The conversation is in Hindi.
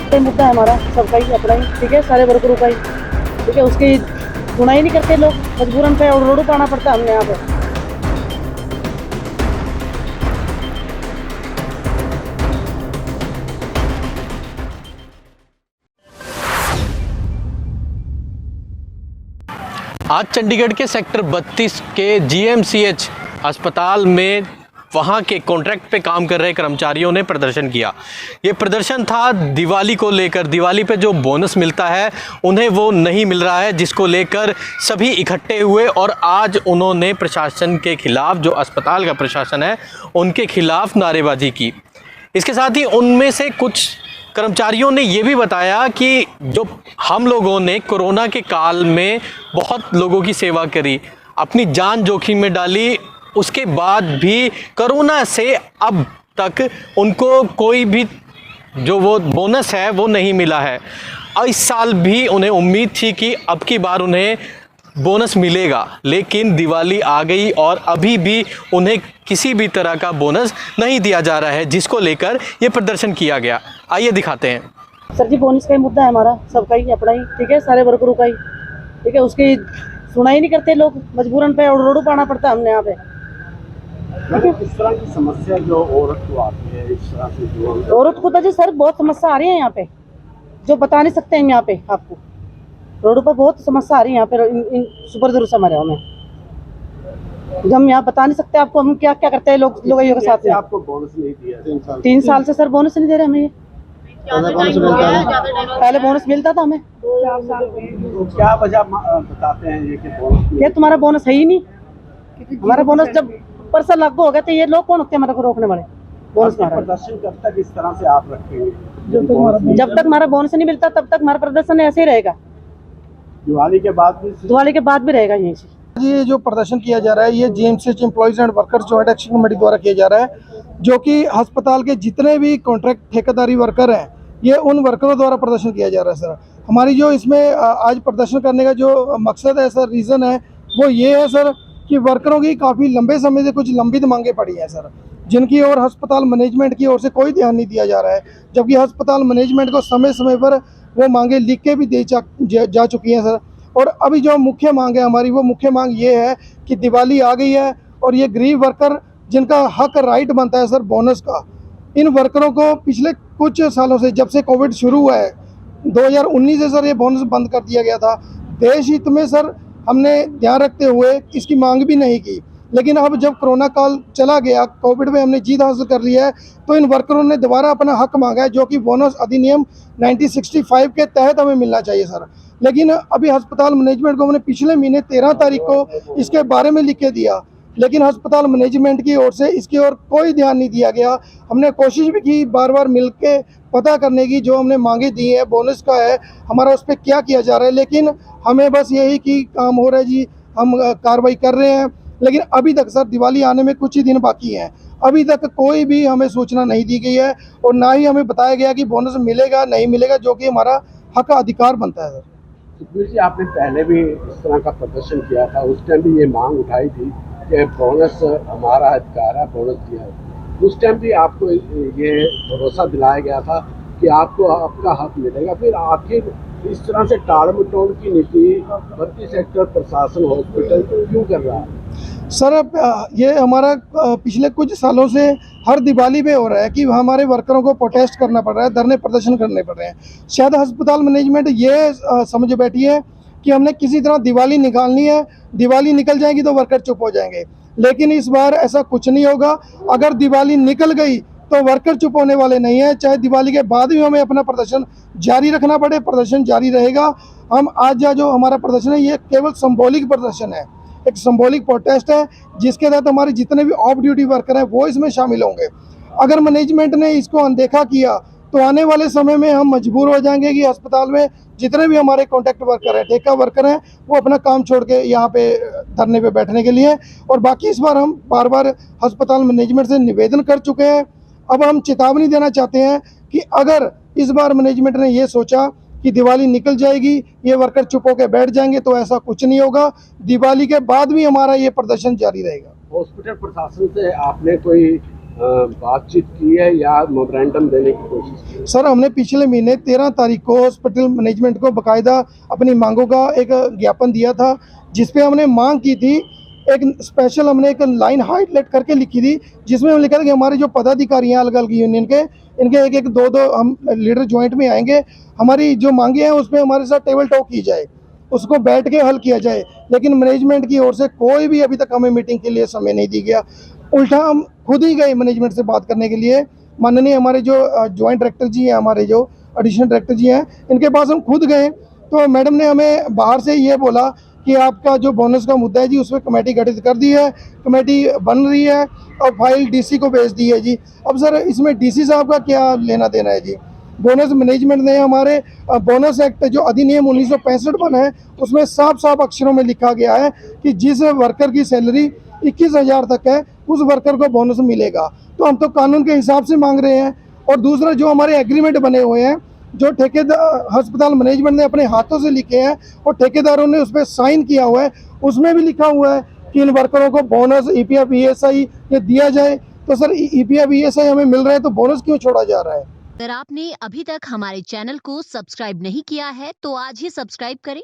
का मुद्दा है हमारा, सबका ही अपना ही, ठीक है, सारे वर्करों का ही, ठीक है। उसकी सुनाई नहीं करते लोग, मजबूरन पे और रोड पाना पड़ता है हमने यहाँ पे। आज चंडीगढ़ के सेक्टर 32 के जीएमसीएच अस्पताल में वहाँ के कॉन्ट्रैक्ट पे काम कर रहे कर्मचारियों ने प्रदर्शन किया। ये प्रदर्शन था दिवाली को लेकर। दिवाली पे जो बोनस मिलता है उन्हें वो नहीं मिल रहा है, जिसको लेकर सभी इकट्ठे हुए और आज उन्होंने प्रशासन के खिलाफ, जो अस्पताल का प्रशासन है उनके खिलाफ नारेबाजी की। इसके साथ ही उनमें से कुछ कर्मचारियों ने ये भी बताया कि जो हम लोगों ने कोरोना के काल में बहुत लोगों की सेवा करी, अपनी जान जोखिम में डाली, उसके बाद भी कोरोना से अब तक उनको कोई भी जो वो बोनस है वो नहीं मिला है। और इस साल भी उन्हें उम्मीद थी कि अब की बार उन्हें बोनस मिलेगा, लेकिन दिवाली आ गई और अभी भी उन्हें किसी भी तरह का बोनस नहीं दिया जा रहा है, जिसको लेकर ये प्रदर्शन किया गया। आइए दिखाते हैं। सर जी, बोनस का ही मुद्दा है हमारा, सबका ही अपना ही, ठीक है, सारे वर्करों का ही, ठीक है। उसकी सुनाई नहीं करते लोग, मजबूरन पे और रोड पाना पड़ता है हमने यहाँ पे। इस तरह की समस्या जो औरत को आती है, इस तरह से जो औरत को तो जी सर बहुत समस्या आ रही है यहाँ पे, जो बता नहीं सकते हैं यहाँ पे आपको। रोड पर बहुत समस्या आ रही है यहाँ पे, इन सुपर दूर से हमारे में जब हम यहाँ बता नहीं सकते आपको हम क्या क्या करते हैं लोगों के साथ में। आपको बोनस नहीं दिया 3 साल से सर बोनस नहीं दे रहे हमें। ये पहले बोनस मिलता था हमें। तो क्या वजह बताते हैं ये कि बोनस ये तुम्हारा बोनस है ही नहीं। हमारा बोनस जब परसों लागू हो गया तो ये लोग कौन होते हैं हमारे को रोकने वाले? बोनस प्रदर्शन कब तक इस तरह से आप रखेंगे? जब तक हमारा बोनस नहीं मिलता तब तक हमारा प्रदर्शन ऐसे ही रहेगा। दिवाली के बाद भी रहेगा यहीं से। ये जो प्रदर्शन किया जा रहा है ये GMCH employees and workers joint action committee द्वारा किया जा रहा है, जो कि अस्पताल के जितने भी कॉन्ट्रैक्ट ठेकेदारी वर्कर हैं ये उन वर्करों द्वारा प्रदर्शन किया जा रहा है। सर, हमारी जो इसमें आज प्रदर्शन करने का जो मकसद है सर, रीज़न है वो ये है सर कि वर्करों की काफ़ी लंबे समय से कुछ लंबित मांगे पड़ी हैं सर, जिनकी ओर अस्पताल मैनेजमेंट की ओर से कोई ध्यान नहीं दिया जा रहा है, जबकि अस्पताल मैनेजमेंट को समय समय पर वो मांगे लिख के भी जा चुकी हैं सर। और अभी जो मुख्य मांग है हमारी, वो मुख्य मांग ये है कि दिवाली आ गई है और ये गरीब वर्कर जिनका हक राइट बनता है सर बोनस का, इन वर्करों को पिछले कुछ सालों से, जब से कोविड शुरू हुआ है 2019 से सर, ये बोनस बंद कर दिया गया था। देश हित में सर हमने ध्यान रखते हुए इसकी मांग भी नहीं की, लेकिन अब जब कोरोना काल चला गया, कोविड में हमने जीत हासिल कर लिया है, तो इन वर्करों ने दोबारा अपना हक मांगा है, जो कि बोनस अधिनियम 1965 के तहत हमें मिलना चाहिए सर। लेकिन अभी अस्पताल मैनेजमेंट को हमने पिछले महीने 13 तारीख को इसके बारे में लिख के दिया, लेकिन अस्पताल मैनेजमेंट की ओर से इसकी ओर कोई ध्यान नहीं दिया गया। हमने कोशिश भी की बार बार मिल के पता करने की, जो हमने मांगे दी है बोनस का है हमारा, उस पर क्या किया जा रहा है, लेकिन हमें बस यही कि काम हो रहा है जी, हम कार्रवाई कर रहे हैं, लेकिन अभी तक सर दिवाली आने में कुछ ही दिन बाकी हैं, अभी तक कोई भी हमें सूचना नहीं दी गई है और ना ही हमें बताया गया कि बोनस मिलेगा नहीं मिलेगा, जो कि हमारा हक अधिकार बनता है सर। सुखबीर जी, आपने पहले भी इस तरह का प्रदर्शन किया था, उस टाइम भी ये मांग उठाई थी कि बोनस हमारा अधिकार है, बोनस दिया है। उस टाइम भी आपको ये भरोसा दिलाया गया था कि आपको आपका हक मिलेगा, फिर आखिर इस तरह से टाल मटोल की नीति भर्ती सेक्टर प्रशासन हॉस्पिटल क्यों कर रहा है? सर, ये हमारा पिछले कुछ सालों से हर दिवाली पे हो रहा है कि हमारे वर्करों को प्रोटेस्ट करना पड़ रहा है, धरने प्रदर्शन करने पड़ रहे हैं। शायद अस्पताल मैनेजमेंट ये समझ बैठी है कि हमने किसी तरह दिवाली निकालनी है, दिवाली निकल जाएगी तो वर्कर चुप हो जाएंगे, लेकिन इस बार ऐसा कुछ नहीं होगा। अगर दिवाली निकल गई तो वर्कर चुप होने वाले नहीं है, चाहे दिवाली के बाद भी हमें अपना प्रदर्शन जारी रखना पड़े, प्रदर्शन जारी रहेगा। हम आज जो हमारा प्रदर्शन है ये केवल सिंबॉलिक प्रदर्शन है, एक सिंबॉलिक प्रोटेस्ट है, जिसके तहत हमारे जितने भी ऑफ ड्यूटी वर्कर हैं वो इसमें शामिल होंगे। अगर मैनेजमेंट ने इसको अनदेखा किया तो आने वाले समय में हम मजबूर हो जाएंगे कि अस्पताल में जितने भी हमारे कॉन्ट्रैक्ट वर्कर हैं, ठेका वर्कर हैं, वो अपना काम छोड़ के यहाँ पे धरने पे बैठने के लिए। और बाकी इस बार हम बार बार अस्पताल मैनेजमेंट से निवेदन कर चुके हैं। अब हम चेतावनी देना चाहते हैं कि अगर इस बार मैनेजमेंट ने ये सोचा कि दिवाली निकल जाएगी, ये वर्कर चुप होकर बैठ जाएंगे, तो ऐसा कुछ नहीं होगा। दिवाली के बाद भी हमारा ये प्रदर्शन जारी रहेगा। हॉस्पिटल प्रशासन से आपने कोई बातचीत की है या मेमोरेंडम देने की कोशिश की? सर हमने पिछले महीने 13 तारीख को हॉस्पिटल मैनेजमेंट को बकायदा अपनी मांगों का एक ज्ञापन दिया था, जिसपे हमने मांग की थी। एक स्पेशल हमने एक लाइन हाईलाइट करके लिखी थी, जिसमें हम लिखा था कि हमारे जो पदाधिकारी हैं अलग अलग यूनियन के, इनके एक एक दो दो हम लीडर ज्वाइंट में आएंगे, हमारी जो मांगे हैं उस पर हमारे साथ टेबल टॉक की जाए, उसको बैठ के हल किया जाए। लेकिन मैनेजमेंट की ओर से कोई भी अभी तक हमें मीटिंग के लिए समय नहीं दी गया। उल्टा हम खुद ही गए मैनेजमेंट से बात करने के लिए। माननीय हमारे जो ज्वाइंट डायरेक्टर जी हैं, हमारे जो एडिशनल डायरेक्टर जी हैं, इनके पास हम खुद गए, तो मैडम ने हमें बाहर से ये बोला कि आपका जो बोनस का मुद्दा है जी, उसमें कमेटी गठित कर दी है, कमेटी बन रही है और फाइल डीसी को भेज दी है जी। अब सर इसमें डीसी साहब का क्या लेना देना है जी? बोनस मैनेजमेंट ने हमारे बोनस एक्ट जो अधिनियम 1965 बना है, उसमें साफ साफ अक्षरों में लिखा गया है कि जिस वर्कर की सैलरी 21,000 तक है उस वर्कर को बोनस मिलेगा। तो हम तो कानून के हिसाब से मांग रहे हैं। और दूसरा जो हमारे एग्रीमेंट बने हुए हैं, जो ठेकेदार अस्पताल मैनेजमेंट ने अपने हाथों से लिखे हैं और ठेकेदारों ने उस पर साइन किया हुआ है, उसमें भी लिखा हुआ है कि इन वर्करों को बोनस ईपीएफ ईएसआई ये दिया जाए। तो सर ईपीएफ ईएसआई हमें मिल रहे हैं, तो बोनस क्यों छोड़ा जा रहा है? अगर आपने अभी तक हमारे चैनल को सब्सक्राइब नहीं किया है तो आज ही सब्सक्राइब करें